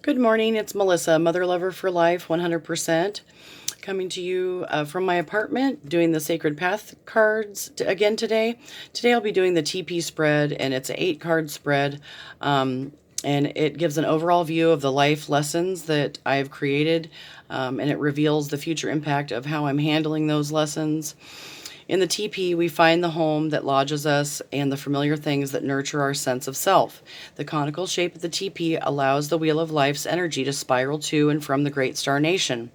Good morning, it's Melissa, Mother Lover for Life 100%, coming to you from my apartment, doing the Sacred Path cards again today. Today I'll be doing the TP spread, and it's an 8-card spread, and it gives an overall view of the life lessons that I've created, and it reveals the future impact of how I'm handling those lessons. In the TP, we find the home that lodges us and the familiar things that nurture our sense of self. The conical shape of the TP allows the wheel of life's energy to spiral to and from the great star nation.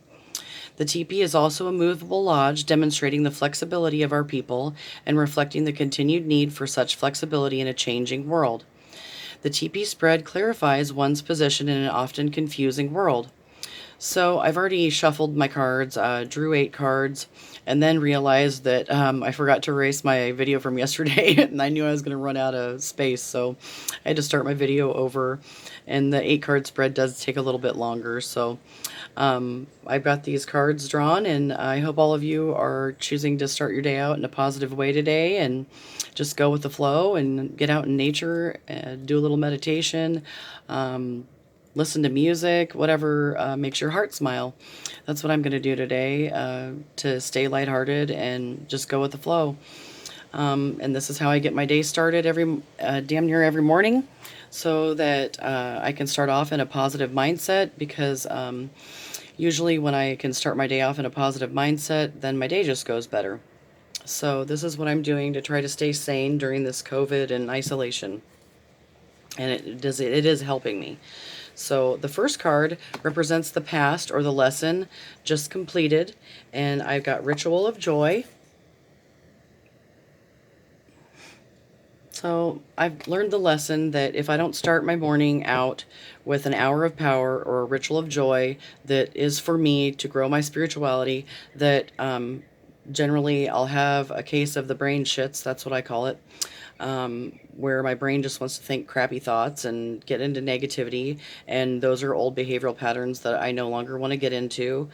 The TP is also a movable lodge, demonstrating the flexibility of our people and reflecting the continued need for such flexibility in a changing world. The TP spread clarifies one's position in an often confusing world. So I've already shuffled my cards, drew 8 cards, and then realized that I forgot to erase my video from yesterday, and I knew I was going to run out of space, so I had to start my video over, and the 8-card spread does take a little bit longer, so I've got these cards drawn, and I hope all of you are choosing to start your day out in a positive way today, and just go with the flow, and get out in nature, and do a little meditation, listen to music, whatever makes your heart smile. That's what I'm going to do today to stay lighthearted and just go with the flow. And this is how I get my day started damn near every morning, so that I can start off in a positive mindset, because usually when I can start my day off in a positive mindset, then my day just goes better. So this is what I'm doing to try to stay sane during this COVID and isolation. And it is helping me. So the first card represents the past, or the lesson just completed, and I've got Ritual of Joy. So I've learned the lesson that if I don't start my morning out with an hour of power or a ritual of joy that is for me to grow my spirituality, that generally I'll have a case of the brain shits, that's what I call it, where my brain just wants to think crappy thoughts and get into negativity, and those are old behavioral patterns that I no longer want to get into,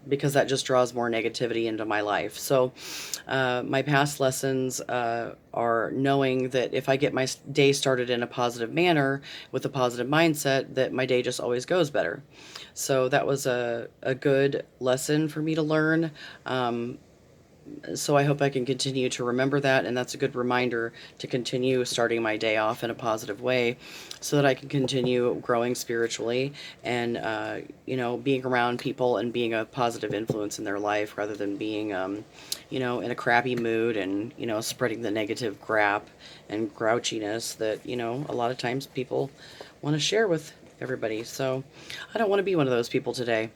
because that just draws more negativity into my life. So my past lessons are knowing that if I get my day started in a positive manner with a positive mindset, that my day just always goes better. So that was a good lesson for me to learn. So I hope I can continue to remember that, and that's a good reminder to continue starting my day off in a positive way, so that I can continue growing spiritually and being around people and being a positive influence in their life, rather than being in a crappy mood and spreading the negative crap and grouchiness that a lot of times people want to share with everybody. So I don't want to be one of those people today.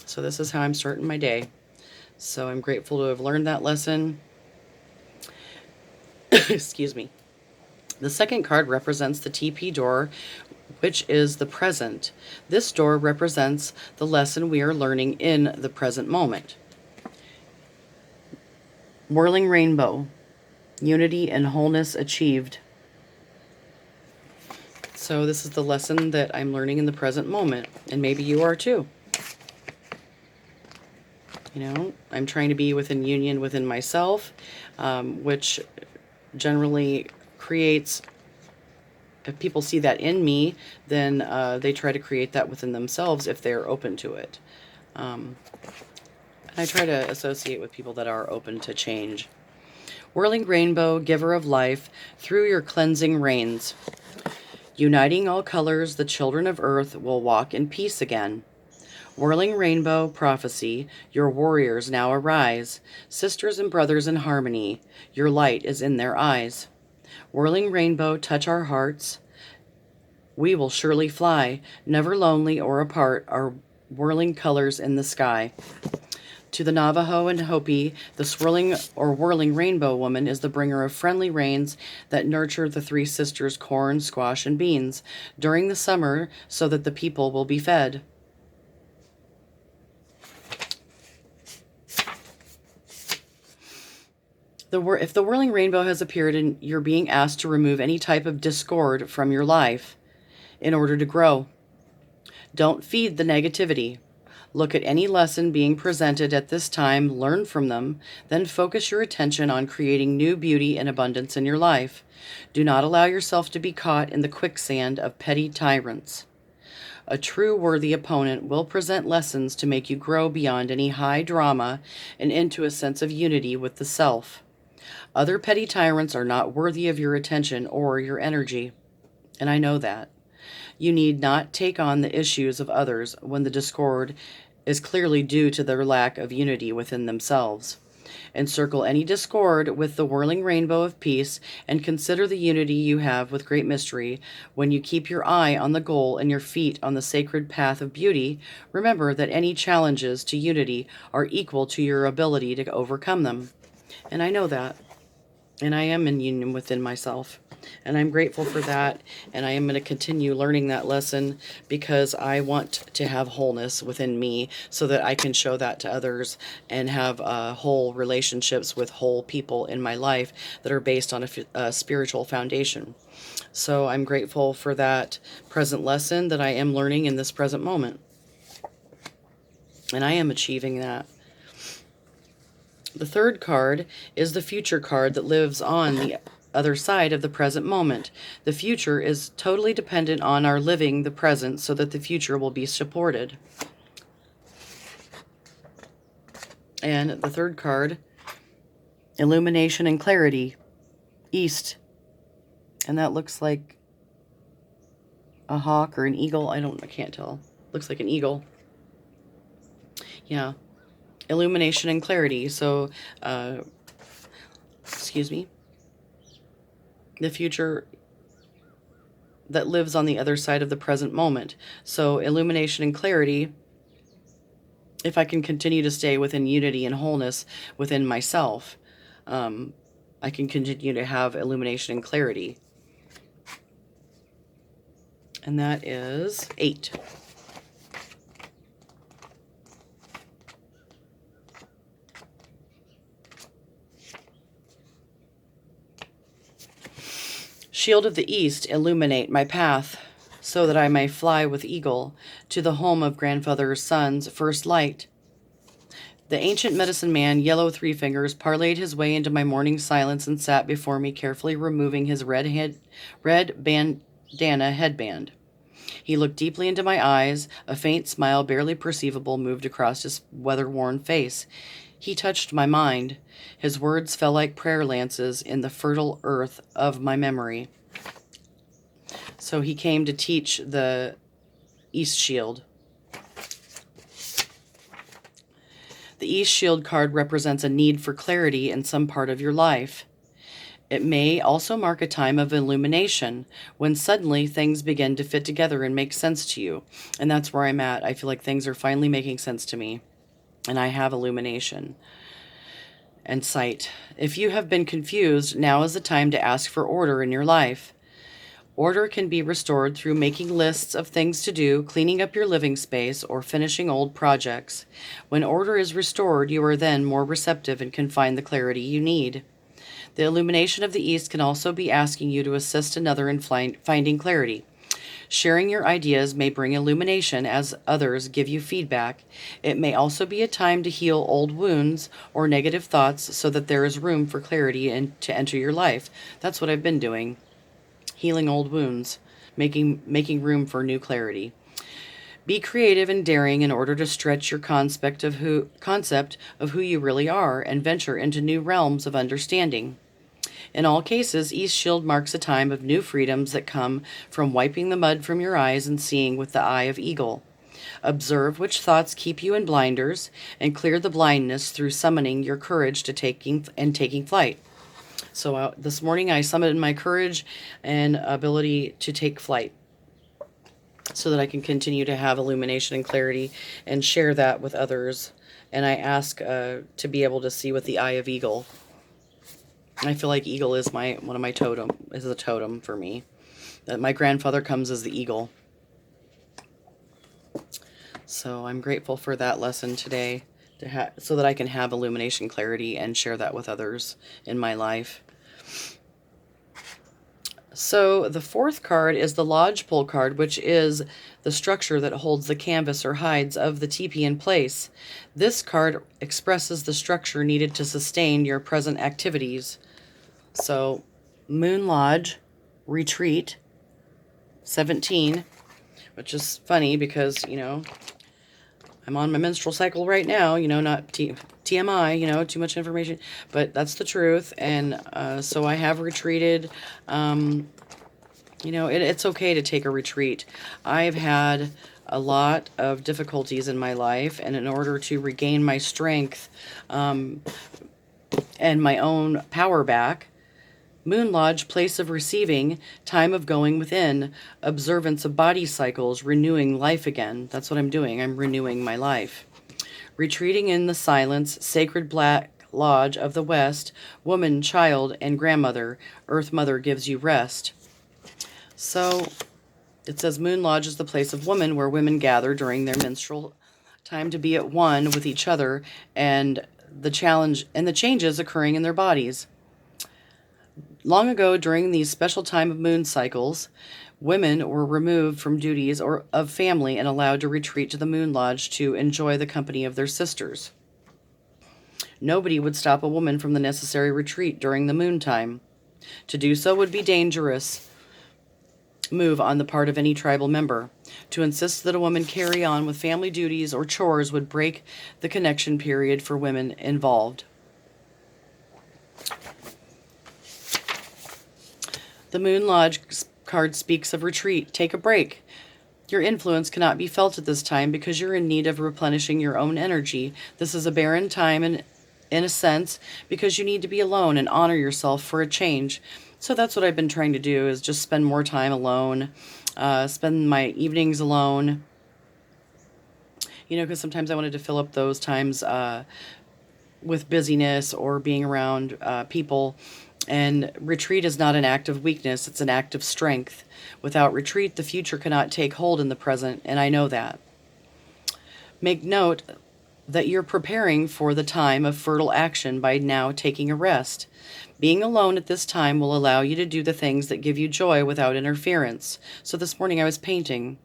So this is how I'm starting my day. So I'm grateful to have learned that lesson. Excuse me. The second card represents the TP door, which is the present. This door represents the lesson we are learning in the present moment. Whirling rainbow, unity and wholeness achieved. So this is the lesson that I'm learning in the present moment, and maybe you are too. I'm trying to be within union within myself, which generally creates, if people see that in me, then they try to create that within themselves if they're open to it. And I try to associate with people that are open to change. Whirling rainbow, giver of life, through your cleansing rains. Uniting all colors, the children of earth will walk in peace again. Whirling rainbow, prophecy, your warriors now arise, sisters and brothers in harmony, your light is in their eyes. Whirling rainbow, touch our hearts, we will surely fly, never lonely or apart, our whirling colors in the sky. To the Navajo and Hopi, the swirling or whirling rainbow woman is the bringer of friendly rains that nurture the 3 sisters, corn, squash, and beans, during the summer, so that the people will be fed. If the whirling rainbow has appeared and you're being asked to remove any type of discord from your life in order to grow, don't feed the negativity. Look at any lesson being presented at this time, learn from them, then focus your attention on creating new beauty and abundance in your life. Do not allow yourself to be caught in the quicksand of petty tyrants. A true worthy opponent will present lessons to make you grow beyond any high drama and into a sense of unity with the self. Other petty tyrants are not worthy of your attention or your energy, and I know that. You need not take on the issues of others when the discord is clearly due to their lack of unity within themselves. Encircle any discord with the whirling rainbow of peace and consider the unity you have with Great Mystery. When you keep your eye on the goal and your feet on the sacred path of beauty, remember that any challenges to unity are equal to your ability to overcome them. And I know that. And I am in union within myself. And I'm grateful for that. And I am going to continue learning that lesson because I want to have wholeness within me so that I can show that to others and have whole relationships with whole people in my life that are based on a spiritual foundation. So I'm grateful for that present lesson that I am learning in this present moment. And I am achieving that. The third card is the future card that lives on the other side of the present moment. The future is totally dependent on our living the present so that the future will be supported. And the third card, illumination and clarity, east. And that looks like a hawk or an eagle. I can't tell. Looks like an eagle. Yeah. Illumination and clarity. So, excuse me. The future that lives on the other side of the present moment. So illumination and clarity, if I can continue to stay within unity and wholeness within myself, I can continue to have illumination and clarity. And that is 8. Shield of the East, illuminate my path, so that I may fly with eagle to the home of Grandfather's Son's first light. The ancient medicine man, Yellow Three Fingers, parlayed his way into my morning silence and sat before me, carefully removing his red bandana headband. He looked deeply into my eyes. A faint smile, barely perceivable, moved across his weather-worn face. He touched my mind. His words fell like prayer lances in the fertile earth of my memory. So he came to teach the East Shield. The East Shield card represents a need for clarity in some part of your life. It may also mark a time of illumination when suddenly things begin to fit together and make sense to you. And that's where I'm at. I feel like things are finally making sense to me. And I have illumination and sight. If you have been confused, now is the time to ask for order in your life. Order can be restored through making lists of things to do, cleaning up your living space, or finishing old projects. When order is restored, you are then more receptive and can find the clarity you need. The illumination of the East can also be asking you to assist another in finding clarity. Sharing your ideas may bring illumination as others give you feedback. It may also be a time to heal old wounds or negative thoughts so that there is room for clarity and to enter your life. That's what I've been doing. Healing old wounds, making room for new clarity. Be creative and daring in order to stretch your concept of who you really are and venture into new realms of understanding. In all cases, East Shield marks a time of new freedoms that come from wiping the mud from your eyes and seeing with the eye of eagle. Observe which thoughts keep you in blinders and clear the blindness through summoning your courage to taking flight. So this morning I summoned my courage and ability to take flight so that I can continue to have illumination and clarity and share that with others. And I ask to be able to see with the eye of eagle. I feel like eagle is one of my is a totem for me. That my grandfather comes as the eagle. So I'm grateful for that lesson today, so that I can have illumination, clarity, and share that with others in my life. So the fourth card is the Lodgepole card, which is the structure that holds the canvas or hides of the teepee in place. This card expresses the structure needed to sustain your present activities. So Moon Lodge, Retreat, 17, which is funny because, I'm on my menstrual cycle right now, not TMI, too much information, but that's the truth. And so I have retreated. It's okay to take a retreat. I've had a lot of difficulties in my life, and in order to regain my strength and my own power back, Moon Lodge, place of receiving, time of going within, observance of body cycles, renewing life again. That's what I'm doing. I'm renewing my life. Retreating in the silence, sacred black lodge of the West, woman, child, and grandmother, Earth Mother gives you rest. So it says Moon Lodge is the place of woman where women gather during their menstrual time to be at one with each other and the changes occurring in their bodies. Long ago, during these special time of moon cycles, women were removed from duties or of family and allowed to retreat to the Moon Lodge to enjoy the company of their sisters. Nobody would stop a woman from the necessary retreat during the moon time. To do so would be dangerous move on the part of any tribal member. To insist that a woman carry on with family duties or chores would break the connection period for women involved. The Moon Lodge card speaks of retreat. Take a break. Your influence cannot be felt at this time because you're in need of replenishing your own energy. This is a barren time in a sense because you need to be alone and honor yourself for a change. So that's what I've been trying to do, is just spend more time alone, spend my evenings alone, because sometimes I wanted to fill up those times with busyness or being around people. And retreat is not an act of weakness, it's an act of strength. Without retreat, the future cannot take hold in the present, and I know that. Make note that you're preparing for the time of fertile action by now taking a rest. Being alone at this time will allow you to do the things that give you joy without interference. So this morning I was painting,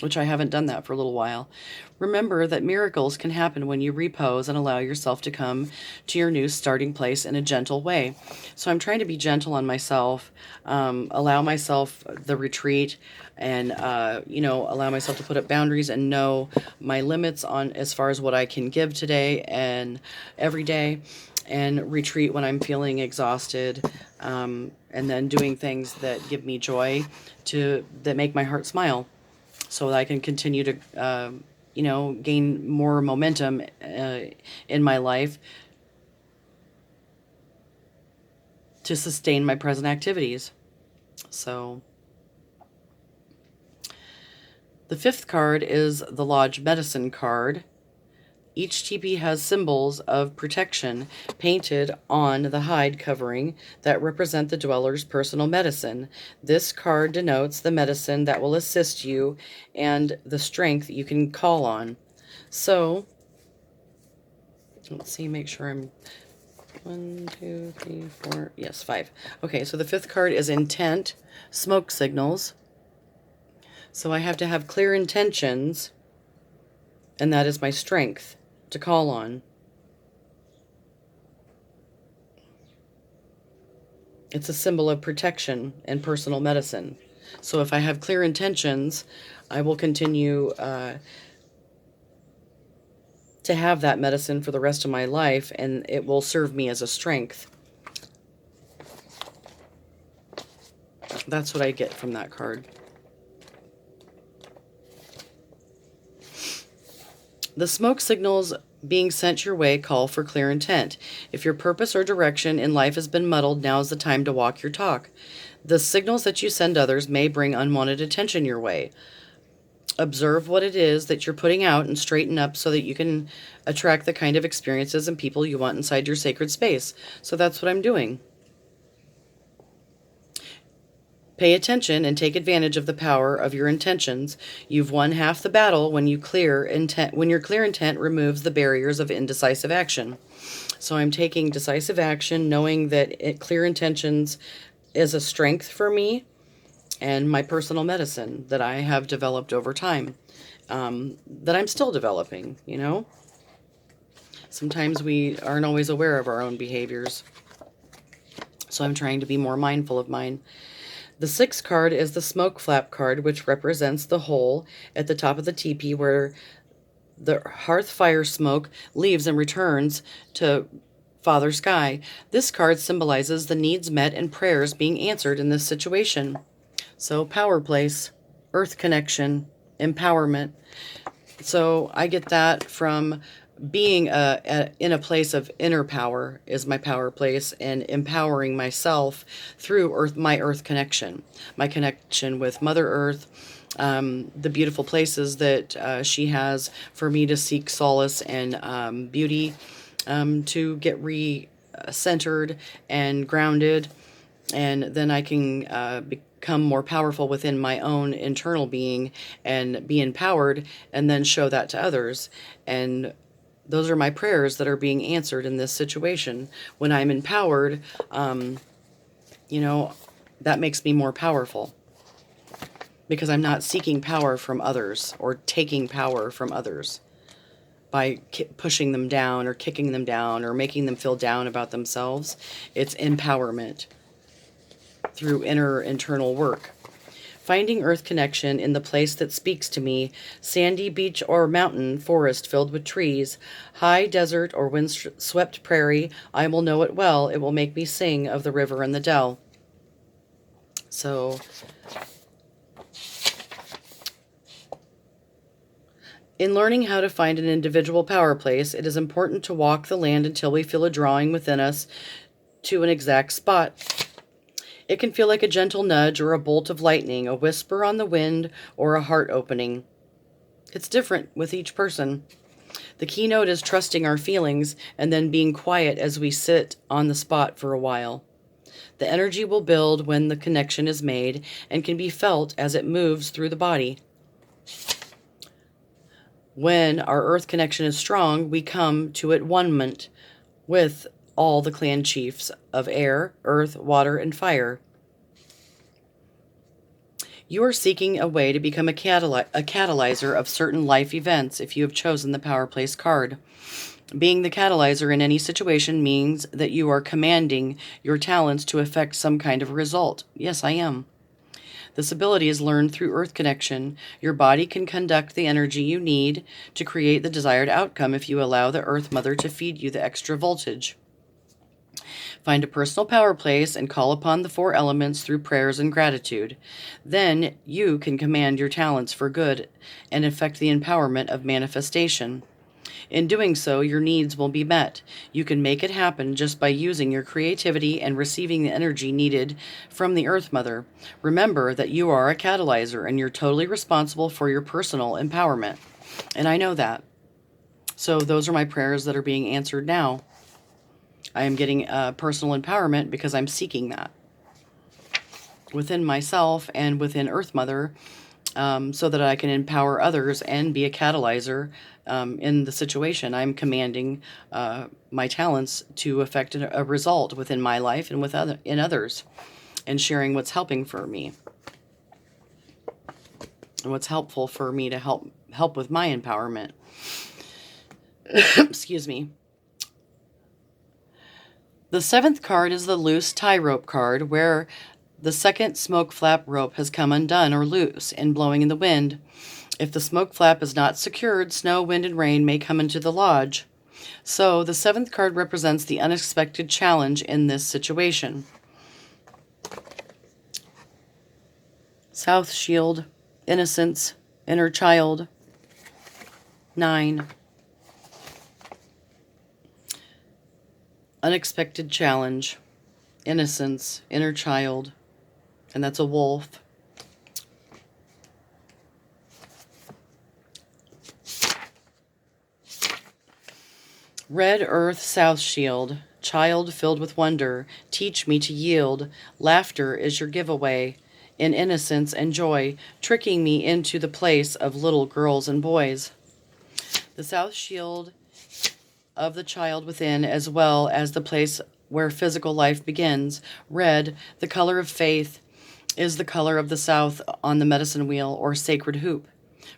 which I haven't done that for a little while. Remember that miracles can happen when you repose and allow yourself to come to your new starting place in a gentle way. So I'm trying to be gentle on myself, allow myself the retreat, and allow myself to put up boundaries and know my limits on as far as what I can give today and every day, and retreat when I'm feeling exhausted, and then doing things that give me joy that make my heart smile, so that I can continue to, gain more momentum in my life to sustain my present activities. So the fifth card is the Lodge Medicine card. Each teepee has symbols of protection painted on the hide covering that represent the dweller's personal medicine. This card denotes the medicine that will assist you and the strength you can call on. So, let's see, make sure I'm 1, 2, 3, 4, yes, 5. Okay, so the fifth card is intent, smoke signals. So I have to have clear intentions, and that is my strength to call on. It's a symbol of protection and personal medicine. So if I have clear intentions, I will continue to have that medicine for the rest of my life, and it will serve me as a strength. That's what I get from that card. The smoke signals being sent your way call for clear intent. If your purpose or direction in life has been muddled, now is the time to walk your talk. The signals that you send others may bring unwanted attention your way. Observe what it is that you're putting out and straighten up so that you can attract the kind of experiences and people you want inside your sacred space. So that's what I'm doing. Pay attention and take advantage of the power of your intentions. You've won half the battle when your clear intent removes the barriers of indecisive action. So I'm taking decisive action, knowing that clear intentions is a strength for me and my personal medicine that I have developed over time, that I'm still developing, Sometimes we aren't always aware of our own behaviors. So I'm trying to be more mindful of mine. The sixth card is the smoke flap card, which represents the hole at the top of the teepee where the hearth fire smoke leaves and returns to Father Sky. This card symbolizes the needs met and prayers being answered in this situation. So, power place, earth connection, empowerment. So, I get that from being in a place of inner power is my power place, and empowering myself through my earth connection, my connection with Mother Earth, the beautiful places that she has for me to seek solace and beauty, to get re-centered and grounded, and then I can become more powerful within my own internal being and be empowered, and then show that to others. And those are my prayers that are being answered in this situation. When I'm empowered, you know, that makes me more powerful, because I'm not seeking power from others or taking power from others by pushing them down or kicking them down or making them feel down about themselves. It's empowerment through internal work. Finding earth connection in the place that speaks to me, sandy beach or mountain, forest filled with trees, high desert or wind-swept prairie, I will know it well. It will make me sing of the river and the dell. So, in learning how to find an individual power place, it is important to walk the land until we feel a drawing within us to an exact spot. It can feel like a gentle nudge or a bolt of lightning, a whisper on the wind, or a heart opening. It's different with each person. The keynote is trusting our feelings and then being quiet as we sit on the spot for a while. The energy will build when the connection is made and can be felt as it moves through the body. When our earth connection is strong, we come to at one-ment with all the clan chiefs of air, earth, water, and fire. You are seeking a way to become a catalyzer of certain life events if you have chosen the Power Place card. Being the catalyzer in any situation means that you are commanding your talents to affect some kind of result. Yes, I am. This ability is learned through earth connection. Your body can conduct the energy you need to create the desired outcome if you allow the Earth Mother to feed you the extra voltage. Find a personal power place and call upon the four elements through prayers and gratitude. Then you can command your talents for good and affect the empowerment of manifestation. In doing so, your needs will be met. You can make it happen just by using your creativity and receiving the energy needed from the Earth Mother. Remember that you are a catalyzer and you're totally responsible for your personal empowerment. And I know that. So those are my prayers that are being answered now. I am getting personal empowerment because I'm seeking that within myself and within Earth Mother, so that I can empower others and be a catalyzer in the situation. I'm commanding my talents to affect a result within my life and in others, and sharing what's helping for me and what's helpful for me to help with my empowerment. Excuse me. The seventh card is the loose tie rope card, where the second smoke flap rope has come undone or loose and blowing in the wind. If the smoke flap is not secured, snow, wind, and rain may come into the lodge. So the seventh card represents the unexpected challenge in this situation. South Shield, Innocence, Inner Child, 9. Unexpected challenge, innocence, inner child, and that's a wolf. Red Earth, South Shield, child filled with wonder, teach me to yield. Laughter is your giveaway, in innocence and joy, tricking me into the place of little girls and boys. The South Shield of the child within, as well as the place where physical life begins. Red, the color of faith, is the color of the south on the medicine wheel or sacred hoop.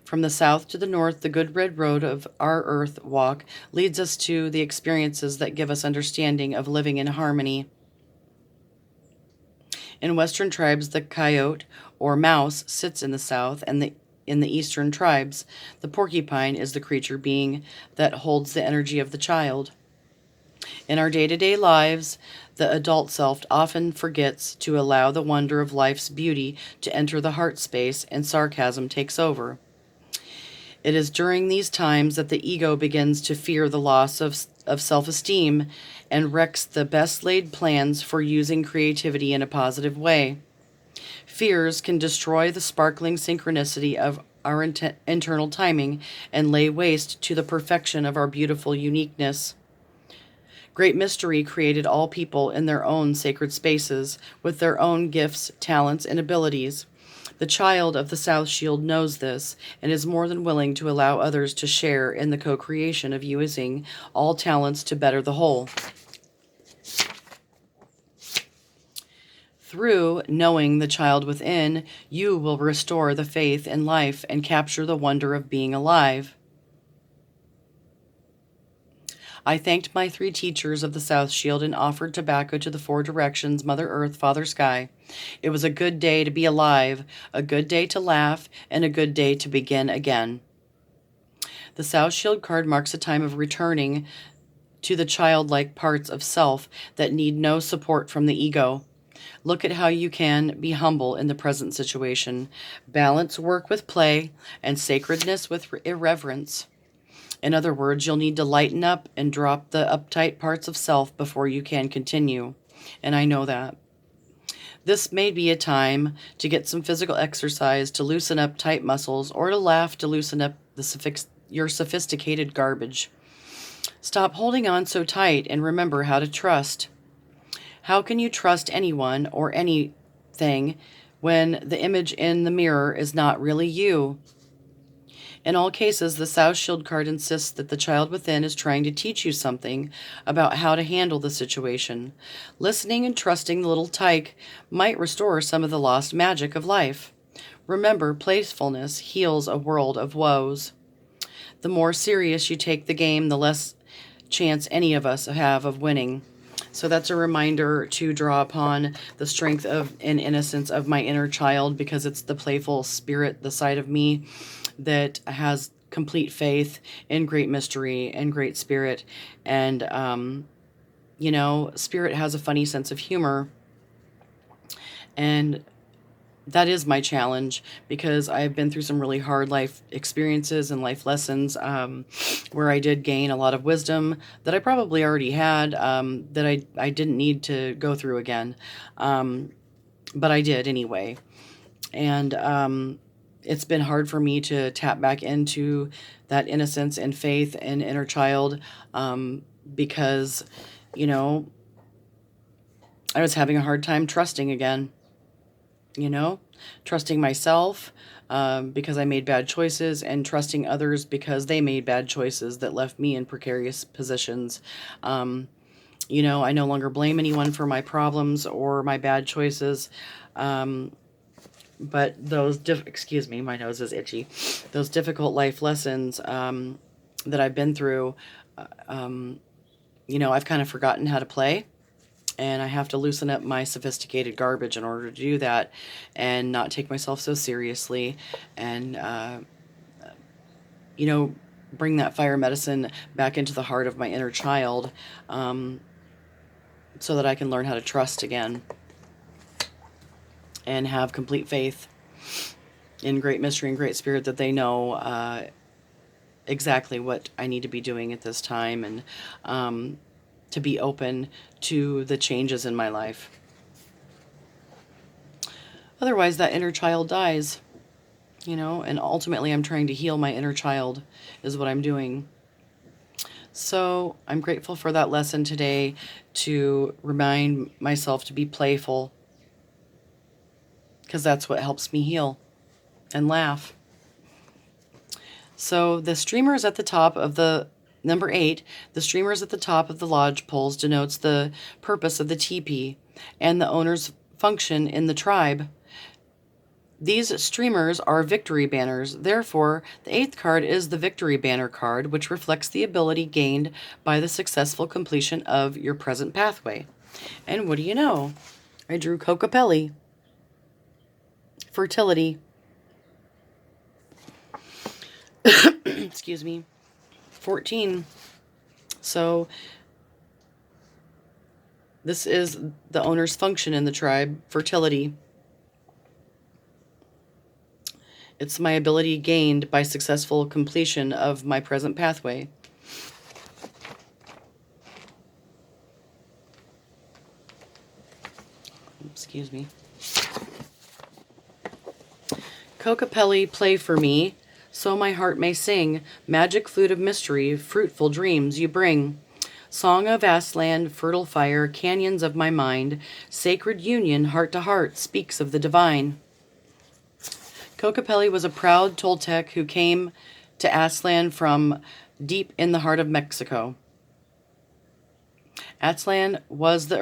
From the south to the north, the good red road of our earth walk leads us to the experiences that give us understanding of living in harmony. In Western tribes, the coyote or mouse sits in the south, and in the eastern tribes, the porcupine is the creature being that holds the energy of the child. In our day to day lives, the adult self often forgets to allow the wonder of life's beauty to enter the heart space, and sarcasm takes over. It is during these times that the ego begins to fear the loss of self esteem and wrecks the best laid plans for using creativity in a positive way. Fears can destroy the sparkling synchronicity of our internal timing and lay waste to the perfection of our beautiful uniqueness. Great Mystery created all people in their own sacred spaces with their own gifts, talents, and abilities. The child of the South Shield knows this and is more than willing to allow others to share in the co creation of using all talents to better the whole. Through knowing the child within, you will restore the faith in life and capture the wonder of being alive. I thanked my 3 teachers of the South Shield and offered tobacco to the 4 directions, Mother Earth, Father Sky. It was a good day to be alive, a good day to laugh, and a good day to begin again. The South Shield card marks a time of returning to the childlike parts of self that need no support from the ego. Look at how you can be humble in the present situation, balance work with play, and sacredness with irreverence. In other words, you'll need to lighten up and drop the uptight parts of self before you can continue. And I know that. This may be a time to get some physical exercise to loosen up tight muscles, or to laugh to loosen up your sophisticated garbage. Stop holding on so tight and remember how to trust. How can you trust anyone or anything when the image in the mirror is not really you? In all cases, the South Shield card insists that the child within is trying to teach you something about how to handle the situation. Listening and trusting the little tyke might restore some of the lost magic of life. Remember, playfulness heals a world of woes. The more serious you take the game, the less chance any of us have of winning. So that's a reminder to draw upon the strength of and innocence of my inner child, because it's the playful spirit, the side of me that has complete faith in Great Mystery and Great Spirit. And, Spirit has a funny sense of humor. And that is my challenge, because I've been through some really hard life experiences and life lessons where I did gain a lot of wisdom that I probably already had, that I didn't need to go through again. But I did anyway. And it's been hard for me to tap back into that innocence and faith and inner child, because, I was having a hard time trusting again. Trusting myself because I made bad choices, and trusting others because they made bad choices that left me in precarious positions. I no longer blame anyone for my problems or my bad choices. But those, excuse me, my nose is itchy. Those difficult life lessons that I've been through, I've kind of forgotten how to play. And I have to loosen up my sophisticated garbage in order to do that, and not take myself so seriously, and, bring that fire medicine back into the heart of my inner child, so that I can learn how to trust again and have complete faith in Great Mystery and Great Spirit, that they know exactly what I need to be doing at this time, and to be open to the changes in my life. Otherwise, that inner child dies, and ultimately I'm trying to heal my inner child is what I'm doing. So I'm grateful for that lesson today, to remind myself to be playful, because that's what helps me heal and laugh. So the streamers at the top of the Number 8, the streamers at the top of the lodge poles denotes the purpose of the teepee and the owner's function in the tribe. These streamers are victory banners. Therefore, the 8th card is the victory banner card, which reflects the ability gained by the successful completion of your present pathway. And what do you know? I drew Kokopelli. Fertility. Excuse me. 14. So this is the owner's function in the tribe, fertility. It's my ability gained by successful completion of my present pathway. Excuse me. Kokopelli, play for me, so my heart may sing. Magic flute of mystery, fruitful dreams you bring. Song of Aslan, fertile fire, canyons of my mind. Sacred union, heart to heart, speaks of the divine. Kokopelli was a proud Toltec who came to Aslan from deep in the heart of Mexico. Aztlan was the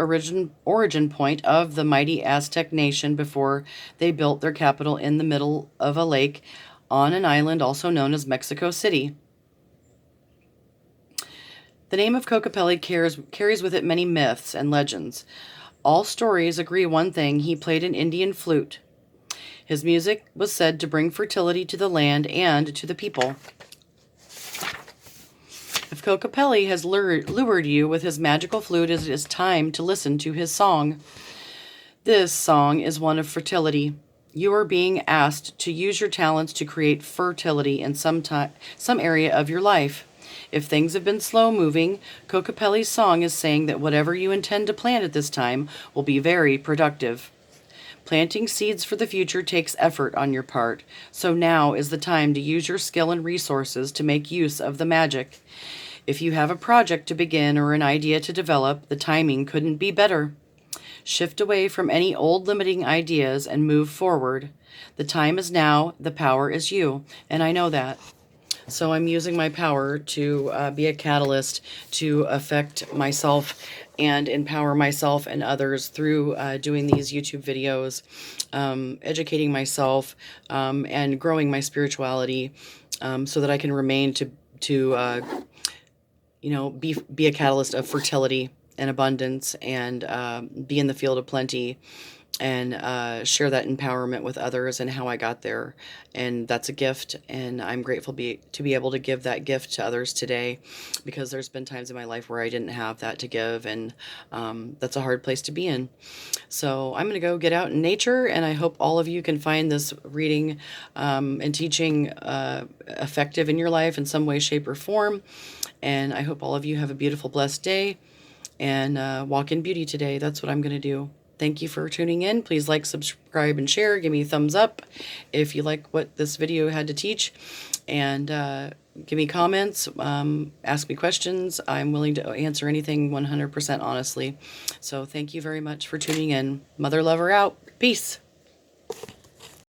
origin point of the mighty Aztec nation before they built their capital in the middle of a lake on an island also known as Mexico City. The name of Kokopelli carries with it many myths and legends. All stories agree one thing: he played an Indian flute. His music was said to bring fertility to the land and to the people. If Kokopelli has lured you with his magical flute, it is time to listen to his song. This song is one of fertility. You are being asked to use your talents to create fertility in some area of your life. If things have been slow moving, Kokopelli's song is saying that whatever you intend to plant at this time will be very productive. Planting seeds for the future takes effort on your part, so now is the time to use your skill and resources to make use of the magic. If you have a project to begin or an idea to develop, the timing couldn't be better. Shift away from any old limiting ideas and move forward. The time is now, the power is you, and I know that. So I'm using my power to be a catalyst to affect myself and empower myself and others through doing these YouTube videos, educating myself, and growing my spirituality, so that I can remain to be a catalyst of fertility and abundance, and be in the field of plenty, and share that empowerment with others and how I got there. And that's a gift, and I'm grateful to be able to give that gift to others today, because there's been times in my life where I didn't have that to give, and that's a hard place to be in. So I'm going to go get out in nature, and I hope all of you can find this reading and teaching effective in your life in some way, shape, or form. And I hope all of you have a beautiful, blessed day, and walk in beauty today. That's what I'm going to do. Thank you for tuning in. Please like, subscribe, and share. Give me a thumbs up if you like what this video had to teach. And give me comments. Ask me questions. I'm willing to answer anything 100% honestly. So thank you very much for tuning in. Mother Lover out. Peace.